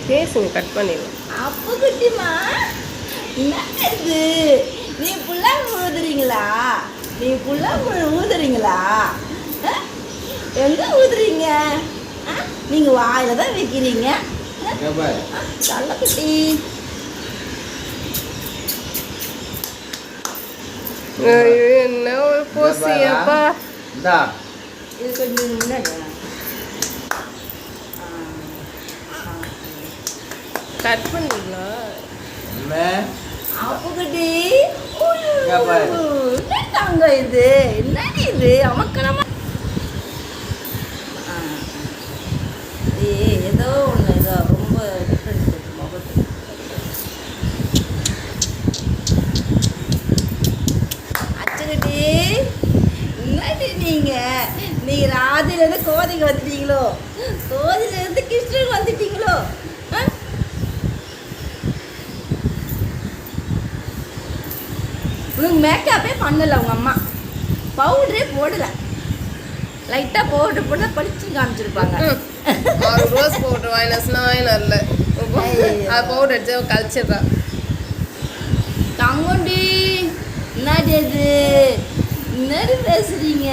பேசுங்க, கட் பண்ணிடலாம். அப்போ குட்டிமா என்னது நீ புல்லாங்க ஊதுறீங்களா? ஊதுறீங்களா? எங்க ஊதுறீங்க? நீங்க வாயில தான் வைக்கிறீங்க. நல்ல குட்டி. என்ன ஒரு போசியப்பா. இது கொஞ்சம் முன்னாடி கட் பண்ணிடலாம். அப்படி என்னங்க இது? என்னடி இது அமக்கணமா? ஏதோ ஒன்று ஏதோ ரொம்ப டிஃப்ரென்ஸ் இருக்கு முகத்துக்கு. அச்சுக்குட்டி என்னடி நீங்க ராதிலேருந்து கோதைக்கு வந்துட்டீங்களோ? கோதையிலேருந்து கிருஷ்ணன் வந்துட்டீங்களோ? உனக்கு மேக்கப்பே பண்ணலை உங்கள் அம்மா, பவுடரே போடல. லைட்டாக பவுடர் போட்டு படிச்சு காமிச்சிருப்பாங்க. ரோஸ் பவுடர் வாங்கினா வரல, அது பவுடர் அடிச்சு கழிச்சிடுறா. தங்கோண்டி என்னடி அது? என்னடி பேசுறீங்க?